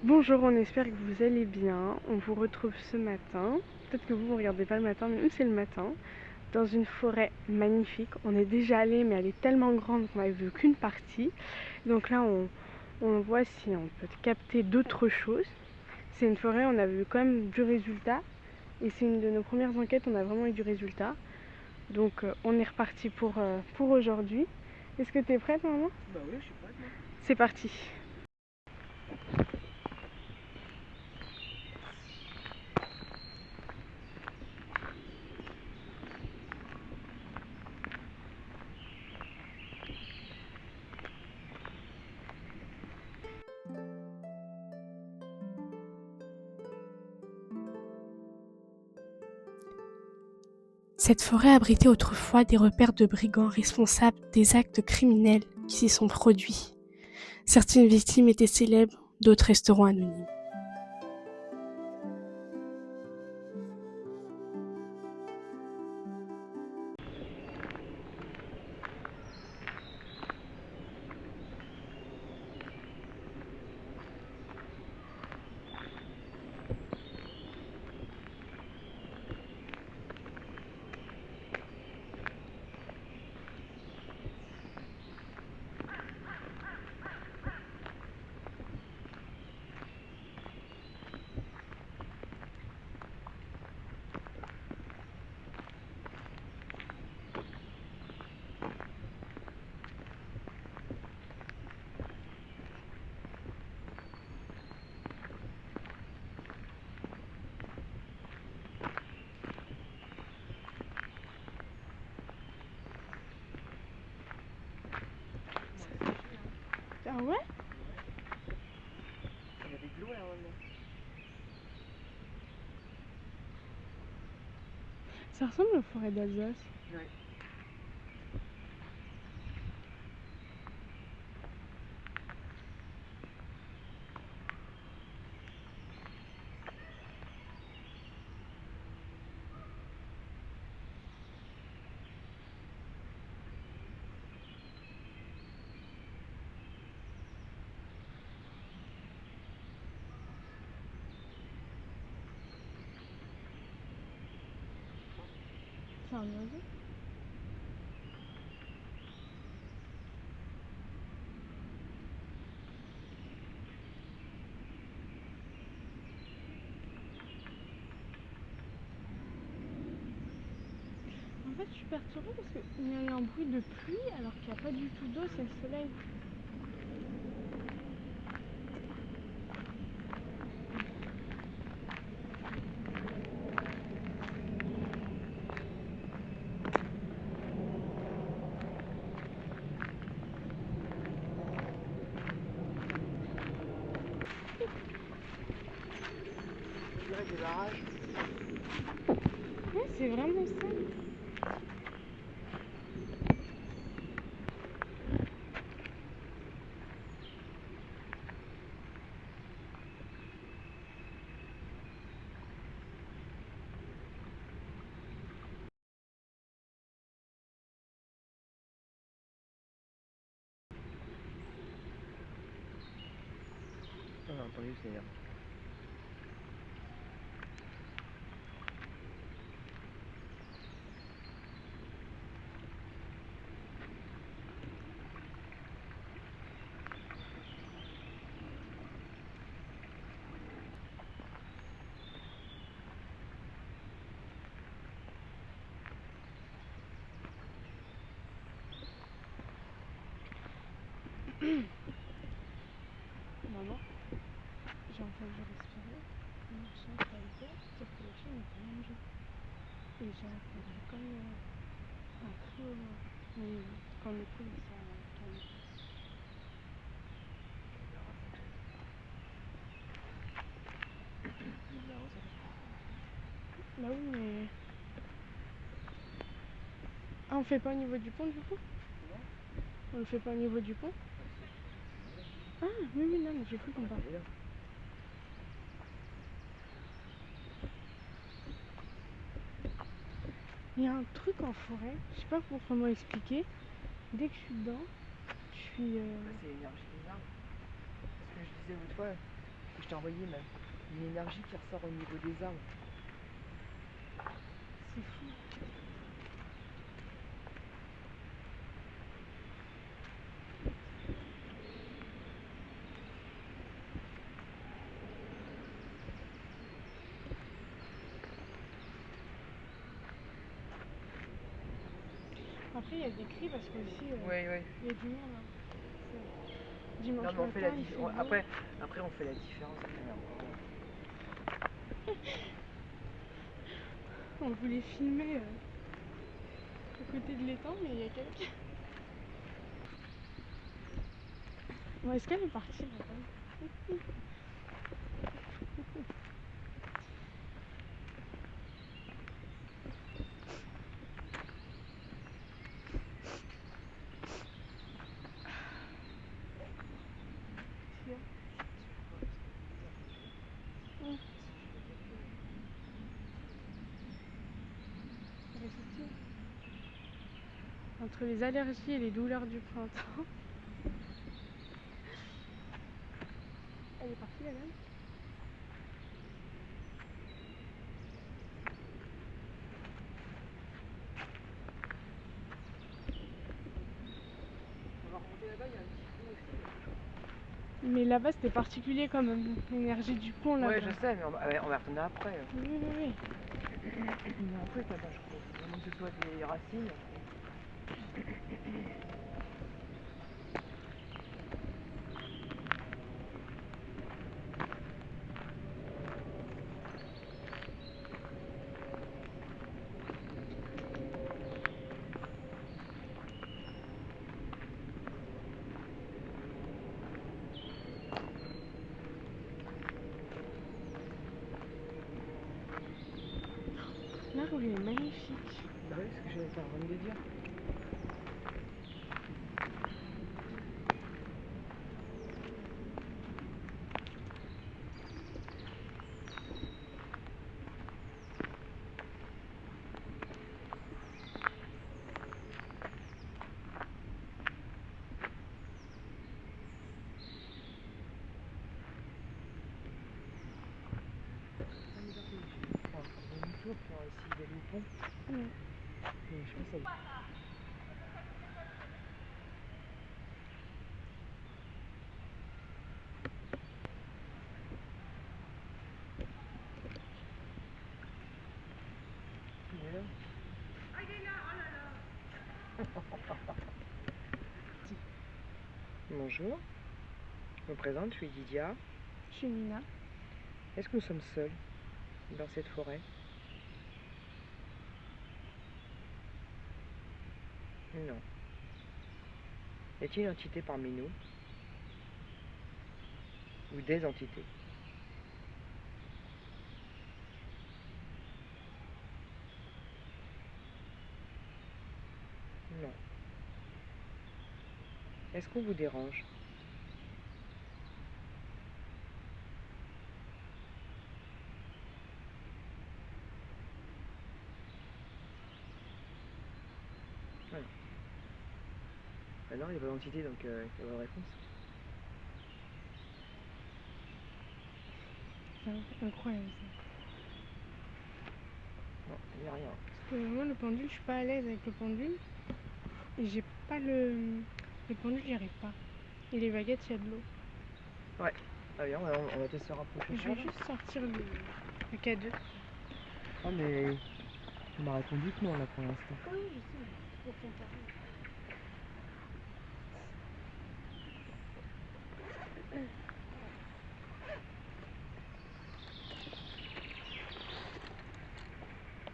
Bonjour, on espère que vous allez bien. On vous retrouve ce matin. Peut-être que vous ne regardez pas le matin, mais nous c'est le matin. Dans une forêt magnifique. On est déjà allé, mais elle est tellement grande qu'on n'avait vu qu'une partie. Donc là, on voit si on peut capter d'autres choses. C'est une forêt, on a vu quand même du résultat. Et c'est une de nos premières enquêtes, on a vraiment eu du résultat. Donc on est reparti pour aujourd'hui. Est-ce que tu es prête, maman? Bah oui, je suis prête, moi. C'est parti. Cette forêt abritait autrefois des repères de brigands responsables des actes criminels qui s'y sont produits. Certaines victimes étaient célèbres, d'autres resteront anonymes. Ah ouais? Il y avait de l'eau là maintenant. Ça ressemble aux forêts d'Alsace. Ouais. C'est un oiseau? En fait, je suis perturbée parce qu'il y a eu un bruit de pluie alors qu'il n'y a pas du tout d'eau, c'est le soleil. Je dirais des barrages. Ouais, c'est vraiment ça. On a entendu, c'est énorme. Maman, j'ai entendu respirer. Le chien qui a été, sauf que le chien n'était pas mangé. Et j'ai entendu comme un cri au loin. Oui, oui, quand le coup ça calme. Bizarre, ça. Bah oui, mais. Ah, on fait pas au niveau du pont du coup? Non. On le fait pas au niveau du pont? Ah, si. Ah, oui, oui, non, mais j'ai cru qu'on Ah, parle. elle est là. Il y a un truc en forêt, je sais pas comment expliquer. Dès que je suis dedans, je suis. Bah, c'est l'énergie des arbres. C'est ce que je disais l'autre fois. Que je t'ai envoyé même. Une énergie qui ressort au niveau des arbres. C'est fou. Après, il y a des cris parce que aussi, Oui, oui. il y a du monde. Hein. Dimanche Non, mais on fait la matin, il fait différence. beau. Après, on fait la différence. On voulait filmer à côté de l'étang, mais il y a quelqu'un. Bon, est-ce qu'elle est partie là-bas? Entre les allergies et les douleurs du printemps. Elle est partie la dame? On va remonter là-bas, il y a un petit pont aussi. Mais là-bas c'était particulier quand même, l'énergie du pont là-bas. Ouais, je sais, mais on va retourner après. Oui, oui, oui. Il y a un truc là-bas, je crois. Vraiment que ce soit des racines. L'arbre il est magnifique. Bah oui, c'est ce que j'étais en train de dire. On va faire demi-tour pour essayer d'aller au pont. Ouais. Mais je pense que ça... Voilà. Bonjour, je me présente, je suis Lydia. Je suis Nina. Est-ce que nous sommes seuls dans cette forêt? Non. Y a-t-il une entité parmi nous? Ou des entités? Non. Est-ce qu'on vous dérange? Voilà. Ben non, il n'y a pas d'entité, donc il n'y a pas de réponse. C'est incroyable ça. Non, il n'y a rien. Parce que moi le pendule, je suis pas à l'aise avec le pendule. Et j'ai pas le pendule, j'y arrive pas. Et les baguettes, il y a de l'eau. Ouais. Ah bien, on va peut-être se rapprocher. Je vais juste sortir le K2. Ah mais... il m'a répondu que non là pour l'instant. Oui, je sais, pour comparer.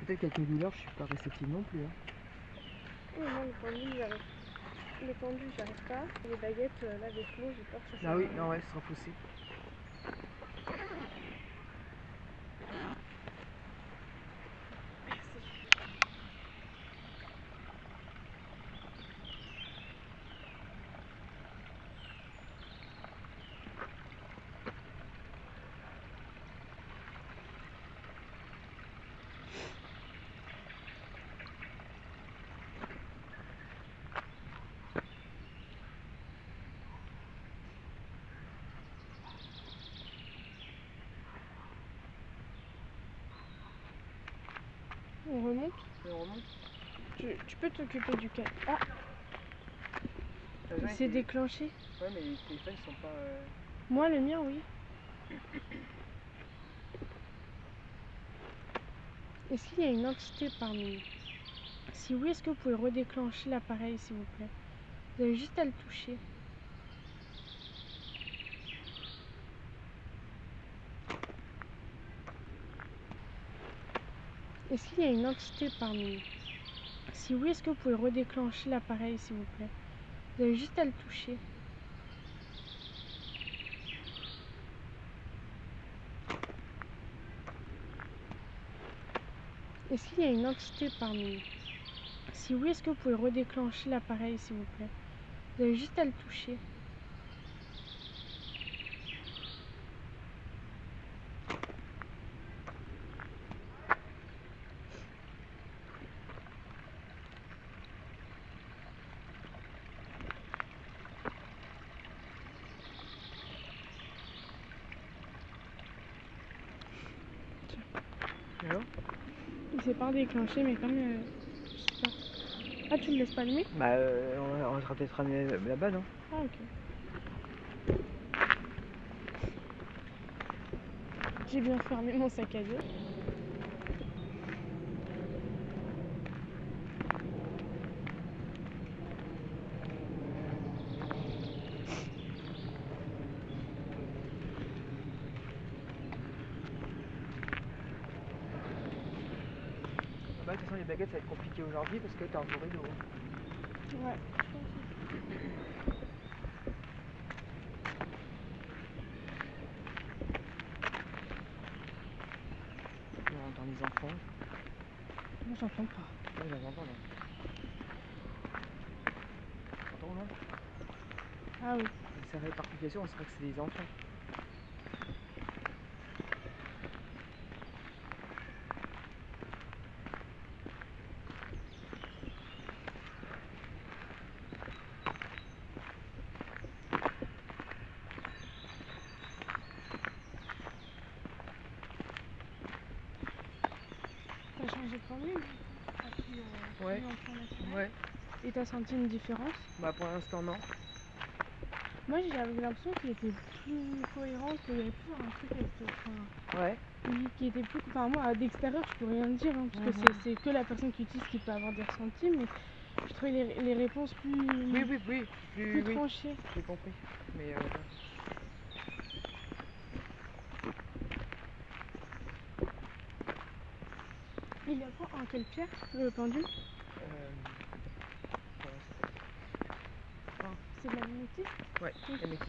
Peut-être qu'avec mes douleurs, je suis pas réceptive non plus. Hein. Oui, moi le pendule, j'arrive. Le pendule, j'arrive pas. Les baguettes, là, avec l'eau, j'ai peur que ça Ah oui, soit... non ouais, ce sera poussé. On remonte. Et on remonte. Tu peux t'occuper du cas. Ah, T'as il jamais s'est été- déclenché. Ouais, mais les téléphones sont pas. Moi, le mien, oui. Est-ce qu'il y a une entité parmi nous? Si oui, est-ce que vous pouvez redéclencher l'appareil, s'il vous plaît? Vous avez juste à le toucher. Est-ce qu'il y a une entité parmi nous? Si oui, est-ce que vous pouvez redéclencher l'appareil, s'il vous plaît? Vous avez juste à le toucher. Est-ce qu'il y a une entité parmi nous? Si oui, est-ce que vous pouvez redéclencher l'appareil, s'il vous plaît? Vous avez juste à le toucher. Alors Il s'est pas déclenché, mais comme... je sais pas. Ah, tu le laisses pas allumer? Bah, on sera peut-être ramené là-bas, non? Ah, ok. J'ai bien fermé mon sac à dos. Bah, de toute façon, les baguettes, ça va être compliqué aujourd'hui parce que t'es entouré d'eau. Ouais, je pense aussi. On entend les enfants. Moi, j'entends pas. Ouais, j'entends là. T'entends là? Ah oui. Sa répartition, on sait que c'est des enfants. T'as changé de formule? Ouais. Ouais. Et t'as senti une différence? Bah, pour l'instant, non. Moi, j'avais l'impression qu'il était plus cohérent, qu'il y avait plus un truc avec... Enfin, Ouais. oui, qui était plus... Enfin, moi, d'extérieur, je peux rien dire, hein, parce que c'est que la personne qui utilise qui peut avoir des ressentis, mais je trouvais les réponses plus... Oui. plus tranchées. J'ai compris. Mais Il y a quoi en quelle pierre, le pendule? C'est de la mémétiste? Ouais, la métisse.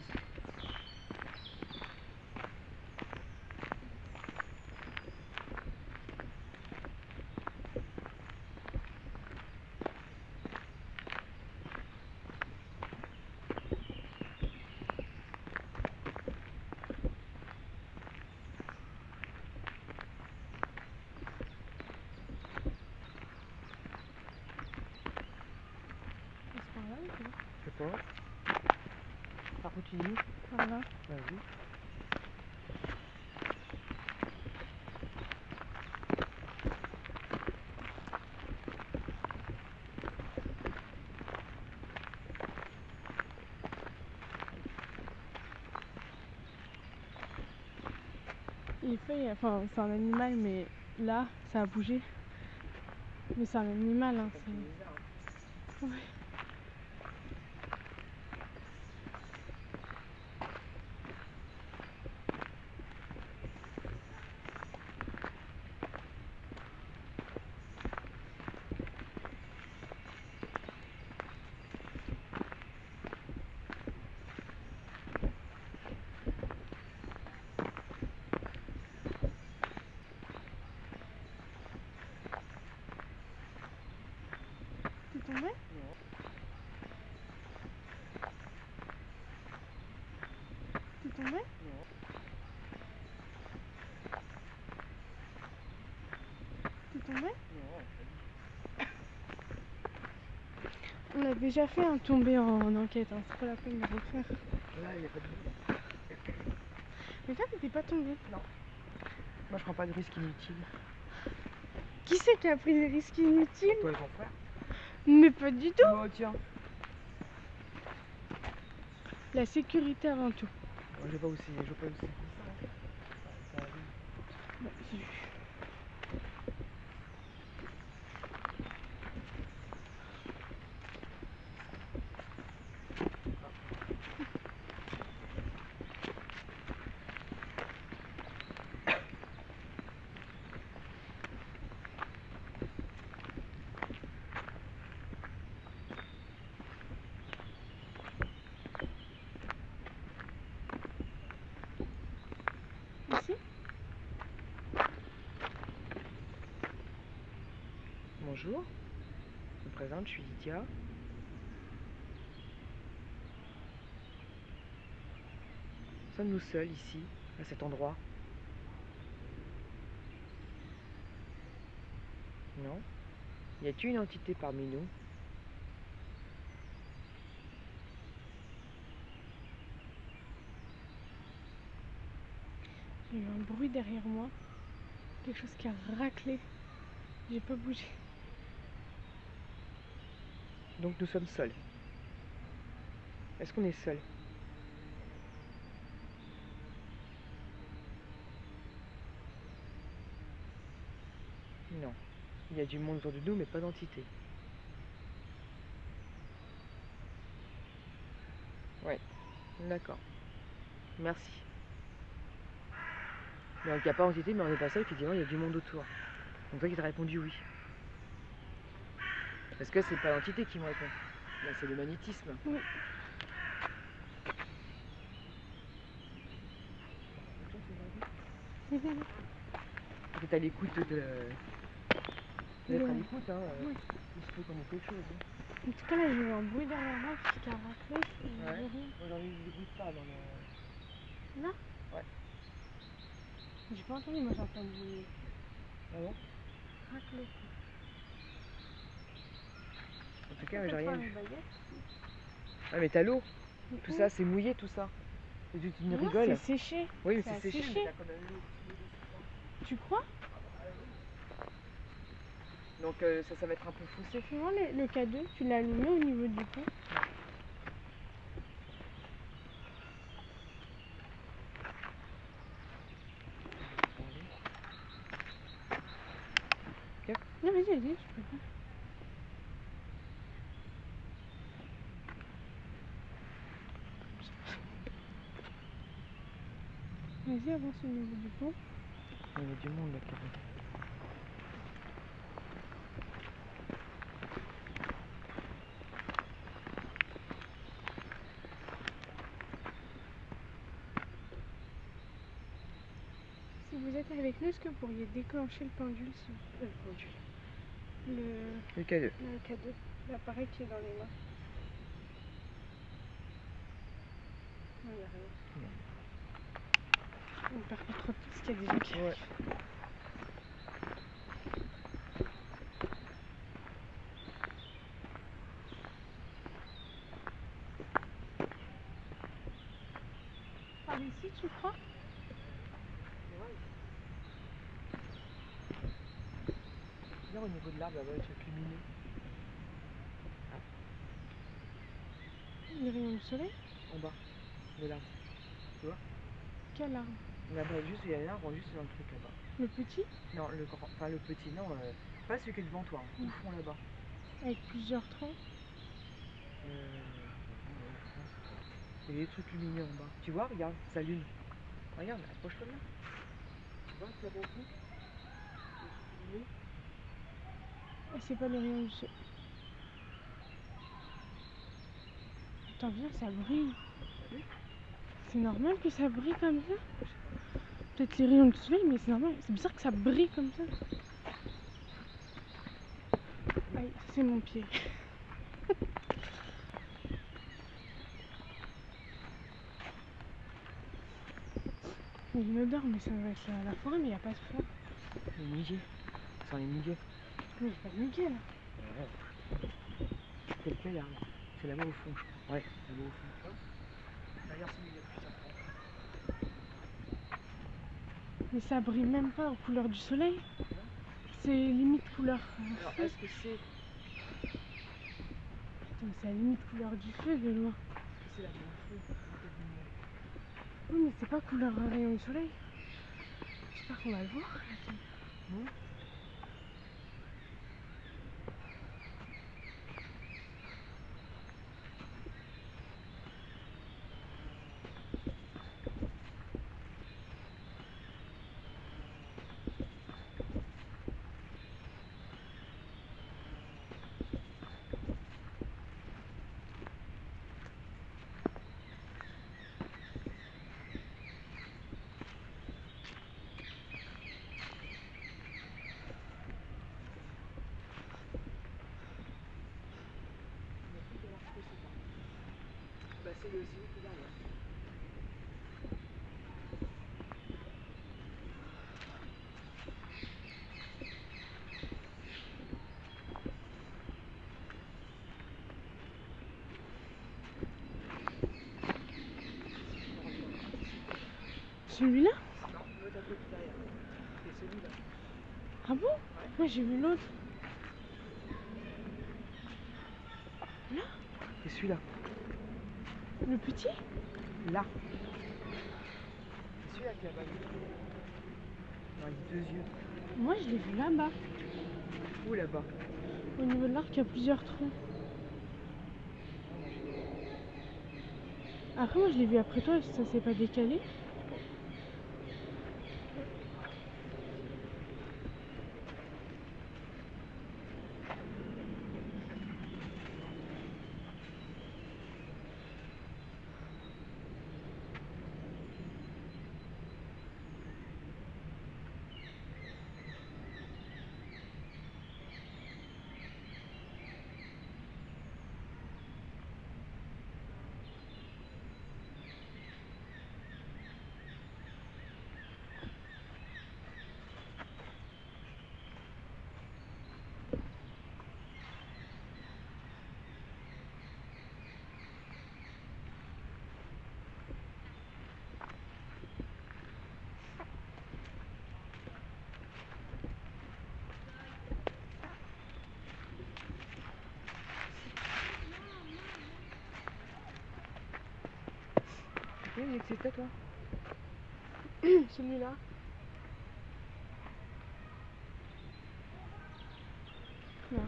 C'est par là ou quoi? Je sais pas. Par où tu dis? Par là. Vas-y. Il fait, enfin, c'est un animal, mais là, ça a bougé. Mais c'est un animal, hein. C'est bizarre, hein. Ouais. T'es tombé? Non. T'es tombé? Non. T'es tombé? Non. On a déjà fait un tombé en enquête, hein. C'est pas la peine de refaire. Là, il n'y a pas de boue. Mais toi, t'étais pas tombé. Non. Moi, je prends pas de risque inutile. Qui c'est qui a pris des risques inutiles? Toi et ton frère. Mais pas du tout. Oh tiens. La sécurité avant tout. Moi je sais pas où c'est, je sais pas où c'est. Ça arrive. Bah, Ici? Bonjour. Je me présente, je suis Lydia. Sommes-nous seuls ici, à cet endroit? Non? Y a-t-il une entité parmi nous? J'ai eu un bruit derrière moi. Quelque chose qui a raclé. J'ai pas bougé. Donc nous sommes seuls. Est-ce qu'on est seuls? Non. Il y a du monde autour de nous, mais pas d'entité. Ouais, d'accord. Merci. Donc il n'y a pas d'entité, mais on n'est pas seul, effectivement, il y a du monde autour. Donc toi qui t'as répondu oui. Parce que c'est pas l'entité qui me répond. Là, c'est le magnétisme. Oui. T'es à l'écoute de... D'être à Le- l'écoute, hein. Oui. Il se peut qu'on ait quelque chose. Hein. En tout cas, là, j'ai eu un bruit derrière moi qui a raclé. Et Ouais. j'ai rien. Moi j'en ai eu des bruits de pas dans le... Là? Ouais. J'ai pas entendu, moi j'ai entendu Ah bon? racler. En tout cas, j'ai rien eu. Une baguette. Ah mais t'as l'eau. Tout ça, c'est mouillé tout ça. Et tu me Non, rigoles. c'est séché. Oui, mais c'est c'est séché, asséché. mais t'as quand même l'eau. Tu crois? Donc ça va être un peu faussé. Tu vois le K2, tu l'as allumé au niveau du pont. Non, vas-y, tu peux pas. Vas-y, avance au niveau du pont. Il y a du monde là qui arrive. Si vous êtes avec nous, est-ce que vous pourriez déclencher le pendule, le pendule, Le K2. le K2, l'appareil qui est dans les mains? Non, il n'y a rien. On ne perd pas trop de temps parce qu'il y a des gens qui arrivent. Par ici, tu crois? Regarde au niveau de l'arbre, là-bas, le truc lumineux. Les rayons du soleil? En bas de l'arbre. Tu vois? Quel arbre? Là-bas, juste, il y a un arbre, juste dans le truc là-bas. Le petit? Non, le grand. Enfin, le petit, non. Pas celui qui est devant toi, hein, au fond là-bas. Avec plusieurs troncs? Il y a des trucs lumineux en bas. Tu vois, regarde, ça allume. Regarde, approche-toi là. Tu vois, c'est bon coup. Et c'est pas les rayons du soleil. Attends, viens, ça brille. C'est normal que ça brille comme ça? Peut-être les rayons du soleil, mais c'est normal. C'est bizarre que ça brille comme ça. Aïe, c'est mon pied. Il y a une odeur, mais ça va être la forêt, mais il n'y a pas de fleurs. Les muguets. Ça sent les muguets. Mais il n'y a pas de muguet là. C'est lequel l'arbre? C'est là-bas au fond, je crois. Ouais, là-bas au fond. Tu vois? Derrière celui il y a plus ça. Mais ça brille même pas aux couleurs du soleil. c'est limite couleur Alors, feu. est-ce que c'est Attends, c'est la limite couleur du feu de loin. la même feu peut-être du monde. Oui, mais c'est pas couleur rayon de soleil. J'espère qu'on va le voir. Attends. Non. Bah c'est le qui est derrière. Celui-là? Non, l'autre un peu plus derrière. C'est celui-là. Ah bon? Moi j'ai vu l'autre. Là? C'est celui-là. Le petit? Là. C'est celui-là qui a pas vu. Non, il a 2 yeux. Moi je l'ai vu là-bas. Où là-bas? Au niveau de l'arc, il y a plusieurs troncs. Après, moi je l'ai vu après toi, ça s'est pas décalé. Oui, il existait toi. Celui-là. Là.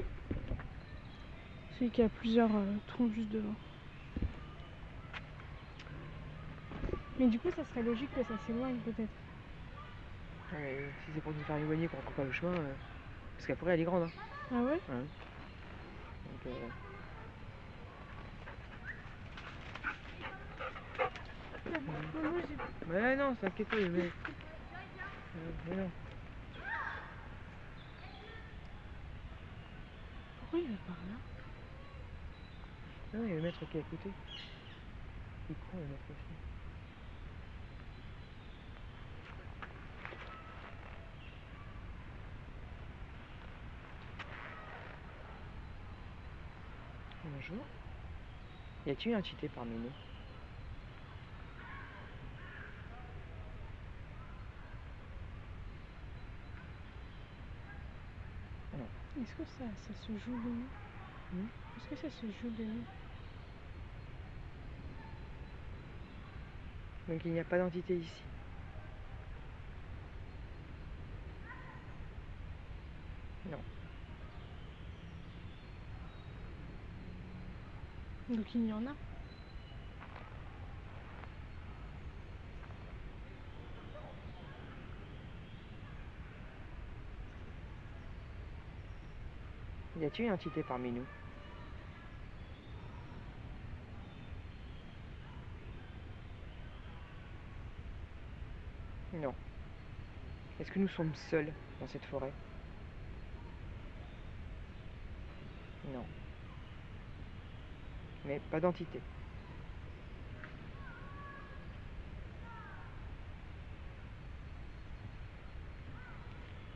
Celui qui a plusieurs troncs juste devant. Mais du coup, ça serait logique que ça s'éloigne peut-être. Si c'est pour nous faire éloigner qu'on ne coupe pas le chemin, parce qu'après elle est grande. Hein. Ah ouais? Ouais. Donc, mais non, t'inquiète pas, mais non. Pourquoi il va par là? Non, il y a le maître qui est à côté. Il prend le maître aussi. Bonjour. Y a-t-il un cheaté parmi nous? Est-ce que ça se joue de nous? Est-ce que ça se joue de nous? Donc il n'y a pas d'entité ici. Non. Donc il y en a. Y a-t-il une entité parmi nous? Non. Est-ce que nous sommes seuls dans cette forêt? Non. Mais pas d'entité.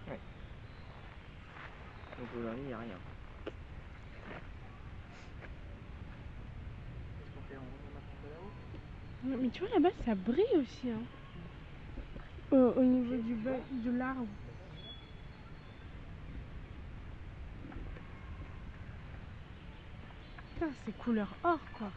Ouais. Donc aujourd'hui, il n'y a rien. Qu'est-ce qu'on fait? On remonte un peu là-haut? Non, mais tu vois là-bas, ça brille aussi. Hein. Au niveau de l'arbre. Putain, c'est couleur or quoi.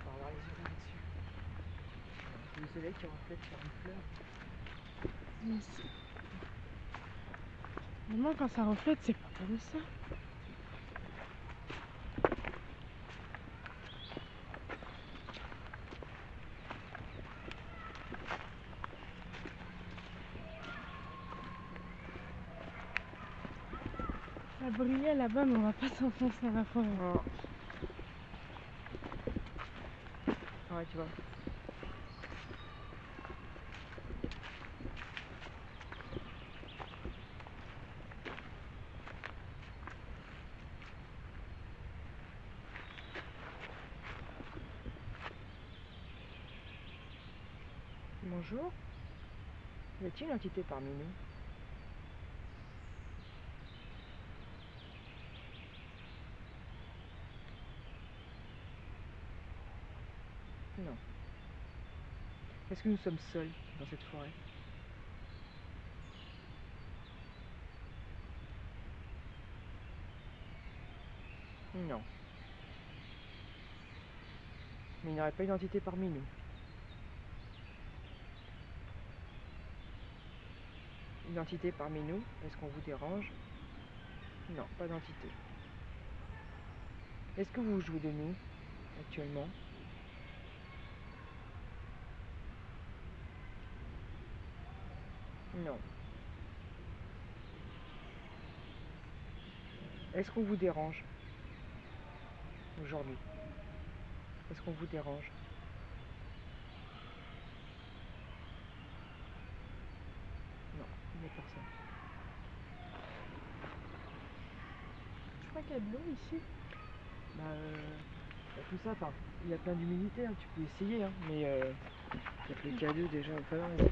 On va avoir les yeux rivés dessus. C'est le soleil qui reflète sur une fleur. Mais moi quand ça reflète, c'est pas comme ça. Ça brillait là-bas, mais on va pas s'enfoncer dans la forêt. Oh. Ouais, tu vois. Bonjour. Y a-t-il une entité parmi nous? Non. Est-ce que nous sommes seuls dans cette forêt? Non. Mais il n'y aurait pas une entité parmi nous. Une entité parmi nous? Est-ce qu'on vous dérange? Non, pas d'entité. Est-ce que vous jouez de nous actuellement? Non. Est-ce qu'on vous dérange aujourd'hui? Est-ce qu'on vous dérange? Non, il n'y a personne. Je crois qu'il y a de l'eau ici. Tout ça, enfin, il y a plein d'humidité, hein, tu peux essayer, hein, mais il y a plus qu'à deux déjà, pas mal.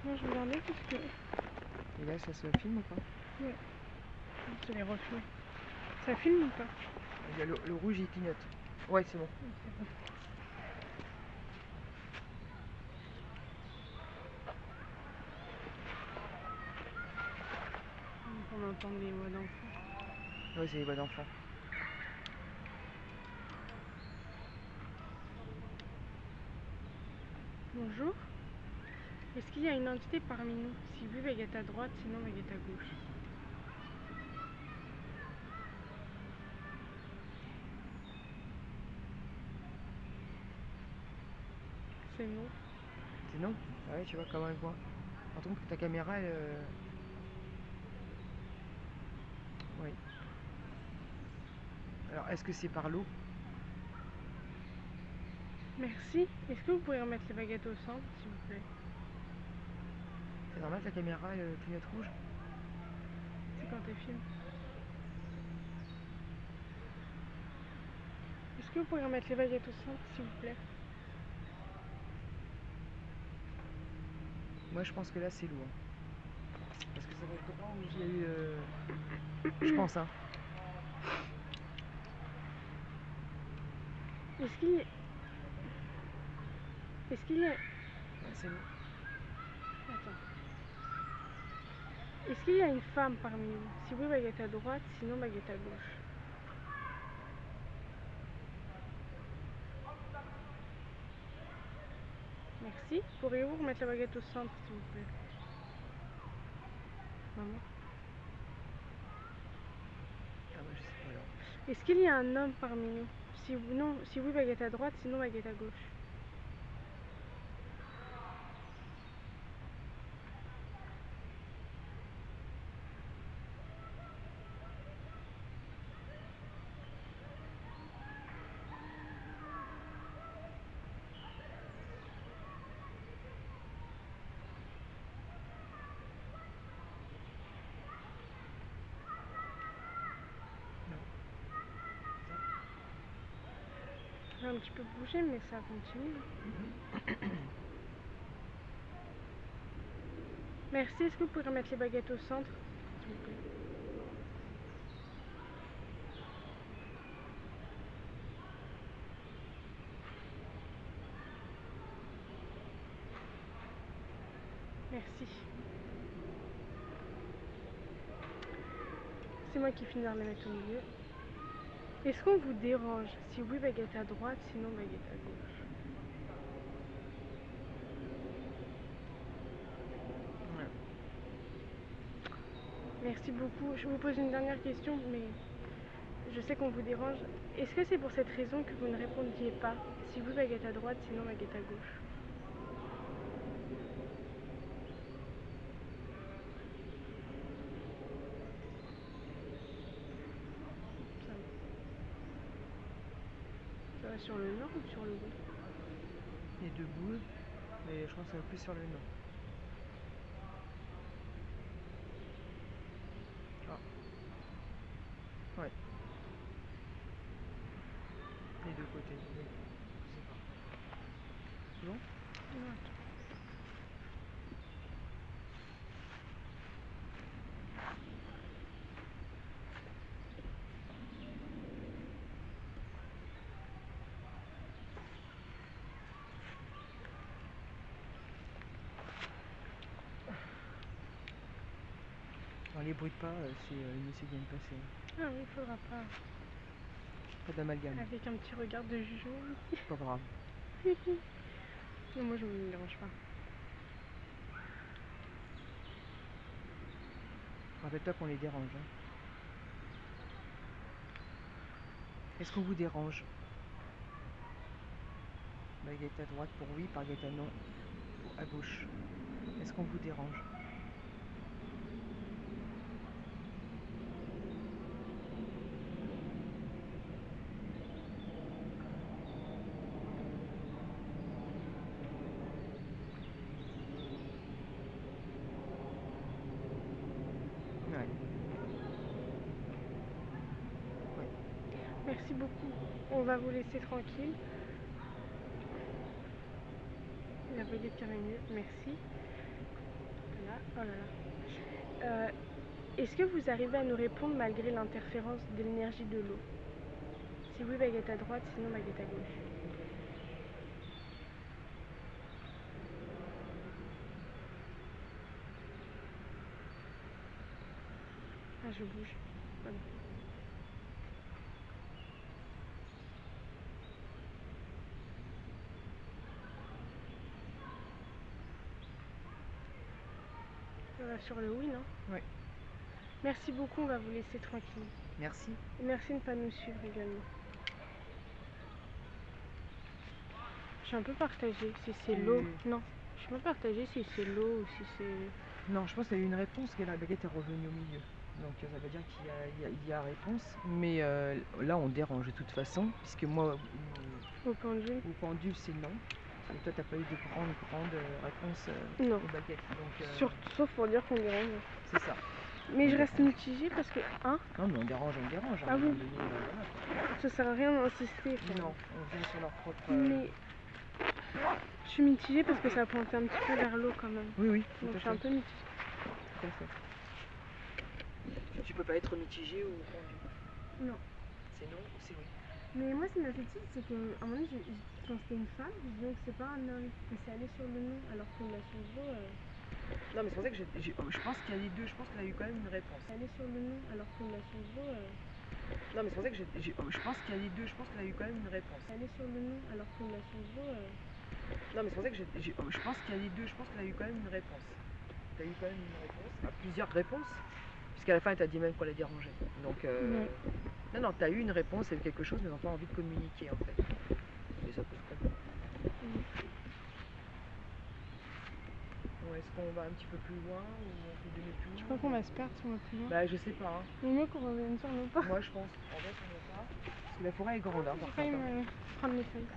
Moi je regardais parce que Et là, ça se filme ou pas? c'est les reflets. Ça filme ou pas? Il y a le rouge, il clignote. Ouais, c'est bon. On entend des voix d'enfants. Ouais, c'est les voix d'enfants. Bonjour. Est-ce qu'il y a une entité parmi nous? Si oui, Vegeta à droite, sinon Vegeta à gauche. C'est non. C'est non? Ah ouais, tu vois comment elle voit. Par contre, ta caméra, elle... Oui. Alors, est-ce que c'est par l'eau? Merci. Est-ce que vous pourriez remettre les baguettes au centre, s'il vous plaît? C'est normal, ta caméra, elle clignote rouge? C'est quand t'es film. Est-ce que vous pourriez remettre les baguettes au centre, s'il vous plaît? Moi, je pense que là, c'est lourd. Parce que ça fait longtemps où il y a eu... Je pense, hein. Est-ce qu'il y a... Est-ce qu'il y a... Ouais, c'est lourd. Attends. Est-ce qu'il y a une femme parmi nous? Si oui, baguette à droite, sinon baguette à gauche. Merci. Pourriez-vous remettre la baguette au centre, s'il vous plaît? Maman. Ah bah, je sais pas, alors. Est-ce qu'il y a un homme parmi nous? Si non, si oui, baguette à droite, sinon baguette à gauche. fait un petit peu bouger, mais ça continue. Merci, est-ce que vous pourrez remettre les baguettes au centre, s'il vous plaît? Merci. C'est moi qui finis de les mettre au milieu. Est-ce qu'on vous dérange? Si oui, baguette à droite, sinon baguette à gauche. Ouais. Merci beaucoup. Je vous pose une dernière question, mais je sais qu'on vous dérange. Est-ce que c'est pour cette raison que vous ne répondiez pas? Si oui, baguette à droite, sinon baguette à gauche. Ça va sur le nord ou sur le oui? Les deux boules, mais je pense que ça va plus sur le nord. Ah. Ouais. Les deux côtés, oui. Je sais pas. C'est bon? Non, attends. Dans les bruits de pas, c'est une monsieur qui vient de passer. Ah oui, il faudra pas. Pas d'amalgame. Avec un petit regard de jugement aussi. Pas grave. Non, moi je me dérange pas. Rappelle-toi qu'on les dérange. Hein. Est-ce qu'on vous dérange? Baguette à droite pour oui, baguette à non pour à gauche. Est-ce qu'on vous dérange? Ouais. Ouais. Merci beaucoup. On va vous laisser tranquille. La baguette caramel, merci. Voilà, oh là là. Est-ce que vous arrivez à nous répondre malgré l'interférence de l'énergie de l'eau? Si oui, baguette à droite, sinon baguette à gauche. Ah, je bouge. Voilà. Ça va sur le oui, non? Oui. Merci beaucoup, on va vous laisser tranquille. Merci. Et merci de ne pas nous suivre également. Je suis un peu partagée si c'est l'eau. Non, je suis pas partagée si c'est l'eau ou si c'est... Non, je pense qu'il y a eu une réponse que la baguette est revenue au milieu. Donc ça veut dire qu'il y a réponse. Mais là, on dérange de toute façon, puisque moi, Au pendule? au pendule, c'est non. Et toi, t'as pas eu de grande réponse Non. aux baguettes. Donc, Sauf pour dire qu'on dérange. c'est ça. Mais je reste mitigée parce que... Hein? Non, mais on dérange. À Ah un oui. moment donné, voilà, quoi. Ça sert à rien d'insister. Non, on vient sur leur propre... Mais je suis mitigée parce que ça pointe un petit peu vers l'eau quand même. Oui, tout Donc à je suis un fait. peu mitigée. Tout à fait. Tu peux pas être mitigé ou pendu. Non. C'est non ou c'est oui. Mais moi, ce qui m'a fait tilt, c'est qu'à un moment donné, quand c'était une femme, je dis donc c'est pas un homme. Mais c'est allé sur le nom, alors que la Sandro... Non, mais c'est pour ça que je pense qu'il y a les deux. Je pense qu'elle a eu quand même une réponse. C'est allé sur le nom, alors que la Sandro... Non, mais c'est pour ça que je pense qu'il y a les deux. Je pense qu'elle a eu quand même une réponse. C'est allé sur le nom, alors que la Sandro... Non, mais c'est pour ça que je pense qu'il y a les deux. Je pense qu'elle a eu quand même une réponse. T'as eu quand même une réponse. Plusieurs réponses. Puisqu'à la fin, elle t'a dit même qu'on la dérangeait. Donc, non, t'as eu une réponse, c'est quelque chose, mais on n'a pas envie de communiquer en fait. Et ça peut se comprendre. Bon, est-ce qu'on va un petit peu plus loin ou on fait demi-tour? Je crois qu'on va se perdre si on va plus loin. Bah, je sais pas. Hein. Il est mieux qu'on revienne sur nos pas. Moi, je pense. On reste sur nos pas. Parce que la forêt est grande, hein, par J'ai failli contre. me prendre les feuilles.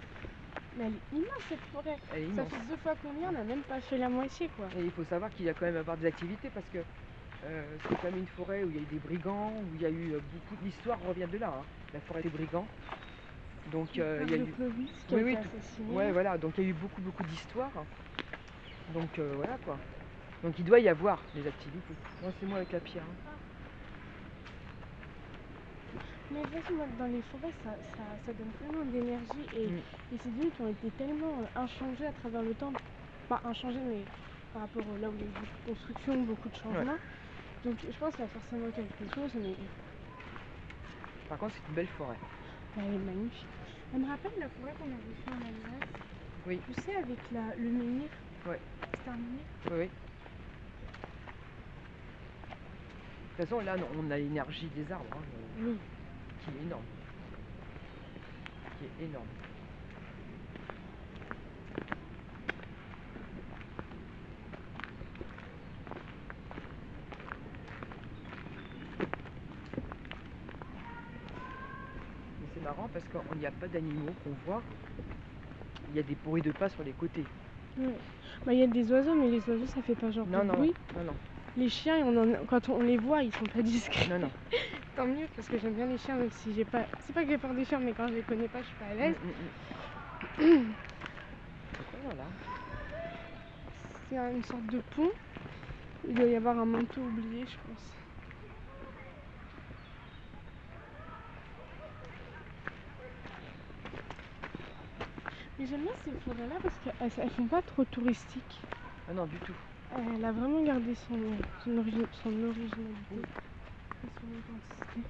Mais elle est immense cette forêt. Elle est Ça immense. fait 2 fois qu'on vient, on n'a même pas fait la moitié quoi. Et il faut savoir qu'il y a quand même à avoir des activités parce que c'est quand même une forêt où il y a eu des brigands, où il y a eu beaucoup... L'histoire revient de là, hein. La forêt des brigands. Donc Le il père y a de eu. Clovis qui Oui, a oui, été assassiné. ouais, voilà, donc il y a eu beaucoup d'histoires. Donc voilà quoi. Donc il doit y avoir des activités. Non, c'est moi avec la pierre. Hein. Mais de toute façon, moi, dans les forêts, ça donne tellement d'énergie et ces lieux qui ont été tellement inchangés à travers le temps. Pas inchangés, mais par rapport là où il y a eu beaucoup de construction, beaucoup de changements. Ouais. Donc je pense qu'il y a forcément quelque chose, mais Par contre, c'est une belle forêt. elle est magnifique. Elle me rappelle la forêt qu'on avait fait en Alsace. Oui. Tu sais, avec le menhir. Ouais. C'était un menhir. Oui, oui. De toute façon, là, on a l'énergie des arbres, hein, Oui. qui est énorme. Qui est énorme. Mais c'est marrant parce qu'il n'y a pas d'animaux qu'on voit. Il y a des bruits de pas sur les côtés. Ouais. Bah, il y a des oiseaux, mais les oiseaux, ça fait pas genre de bruit. Non. Les chiens, quand on les voit, ils sont pas discrets. Non. Tant mieux, parce que j'aime bien les chiens, même si j'ai pas. C'est pas que j'ai peur des chiens, mais quand je les connais pas, je suis pas à l'aise. Donc voilà. C'est une sorte de pont. Il doit y avoir un manteau oublié, je pense. Mais j'aime bien ces forêts-là parce qu'elles font pas trop touristiques. Ah non, du tout. Elle a vraiment gardé son originalité et son authenticité.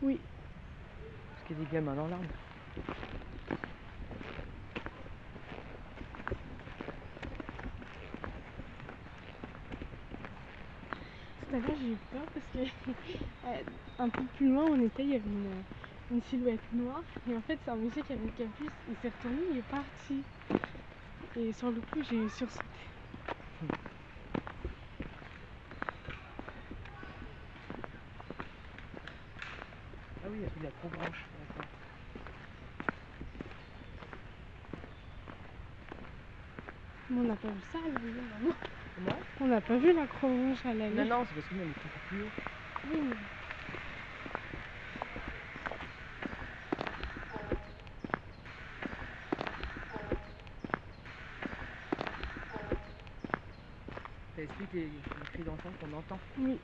Oui. Parce qu'il y a des gamins dans l'arbre. Tout à l'heure, j'ai eu peur parce que un peu plus loin, on était, il y avait une silhouette noire. Et en fait, c'est un monsieur qui avait une capuce. Il s'est retourné, il est parti. Et sur le coup, j'ai sursauté. Ah oui, il y a trop branche. D'accord. Mais on n'a pas vu ça à l'arrivée, maman. Comment? On n'a pas vu la croix-rouge à l'allée. Non, c'est parce que nous, on est beaucoup plus haut. Oui, mais... Ça explique les cris d'enfants qu'on entend. Oui.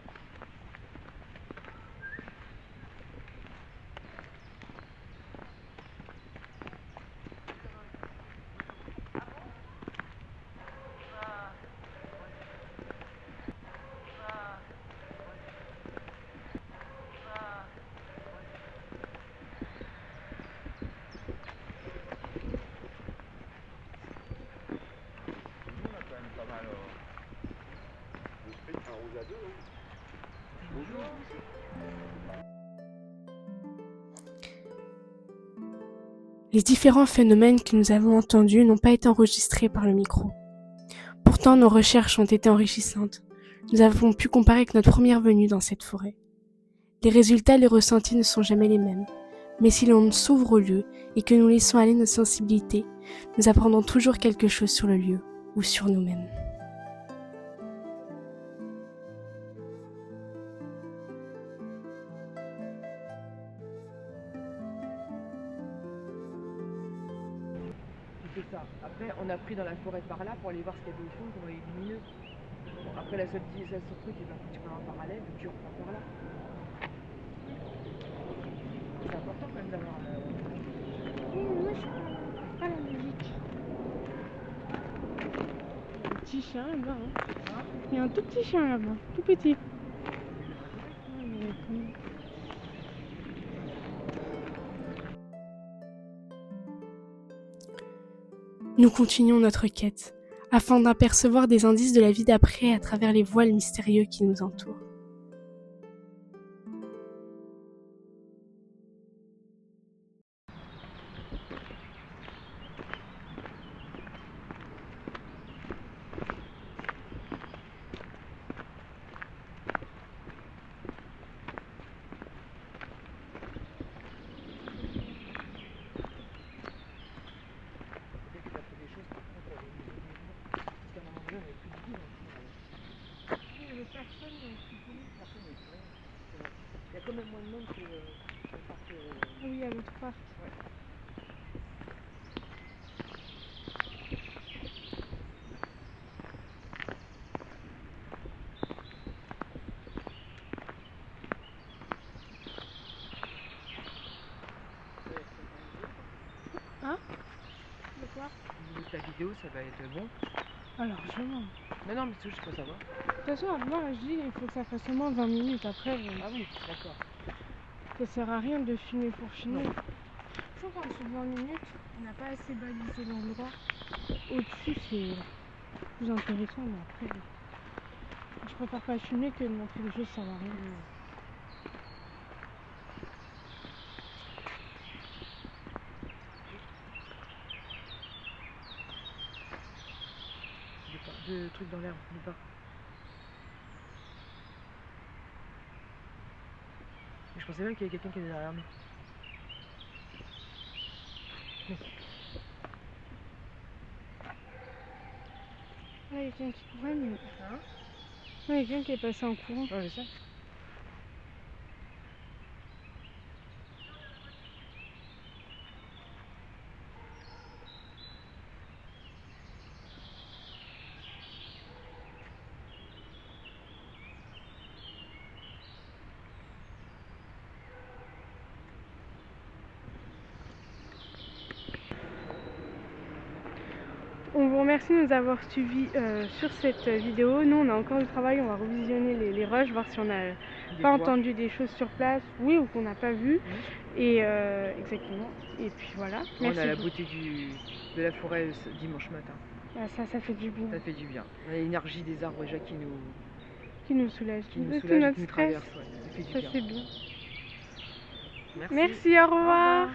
Nous, on a quand même pas mal de frites, un rouge à deux. Hein. Bonjour. Les différents phénomènes que nous avons entendus n'ont pas été enregistrés par le micro. Pourtant, nos recherches ont été enrichissantes. Nous avons pu comparer avec notre première venue dans cette forêt. Les résultats et les ressentis ne sont jamais les mêmes. Mais si l'on s'ouvre au lieu et que nous laissons aller notre sensibilité, nous apprendrons toujours quelque chose sur le lieu ou sur nous-mêmes. C'est ça. Après, on a pris dans la forêt par là pour aller voir ce qu'il y avait au fond, comment il est lumineux. Bon, après, la seule truc, c'est que tu prends un parallèle, donc tu repars par là. C'est important quand même d'avoir. Oui, mais moi, je suis pas la musique. Il y a un petit chien là-bas. Hein. Il y a un tout petit chien là-bas, tout petit. Ouais, mais quand même. Nous continuons notre quête, afin d'apercevoir des indices de la vie d'après à travers les voiles mystérieux qui nous entourent. Peut-être qu'il a fait des choses par contre avec les autres mouvements. Parce qu'à un moment donné, on n'avait plus de vie dans le fond. Oui, mais personne n'est Personne n'est plus rien. C'est vrai. Il y a quand même moins de monde que. Oui, à l'autre parc. Hein? De quoi? Au niveau de ta vidéo, ça va être bon. Alors, je vois. Non, mais c'est juste pour savoir. De toute façon, moi, je dis il faut que ça fasse au moins 20 minutes. Après, Ah oui, d'accord. ça sert à rien de filmer pour filmer. Je trouve qu'en dessous de 20 minutes, on n'a pas assez balisé l'endroit. Au-dessus, c'est plus intéressant, mais après, je préfère pas filmer que de montrer des choses, ça sert à rien. De trucs dans l'herbe, de pas. Je pensais même qu'il y avait quelqu'un qui était derrière nous. Là, il y a quelqu'un qui courait, mais. Hein? Là, il y a quelqu'un qui est passé en courant. Ouais, je sais. On vous remercie de nous avoir suivis sur cette vidéo. Nous, on a encore du travail, on va revisionner les rushs, voir si on n'a pas entendu des choses sur place, oui, ou qu'on n'a pas vu. Et exactement. Et puis voilà. On a la beauté de la forêt dimanche matin. Ah, ça fait du bien. Ça fait du bien. On a l'énergie des arbres déjà qui nous soulage. qui nous Tout soulage et notre qui nous stress. traverse. Ouais. Ça fait du Ça bien. c'est bien. Merci. Merci, au revoir.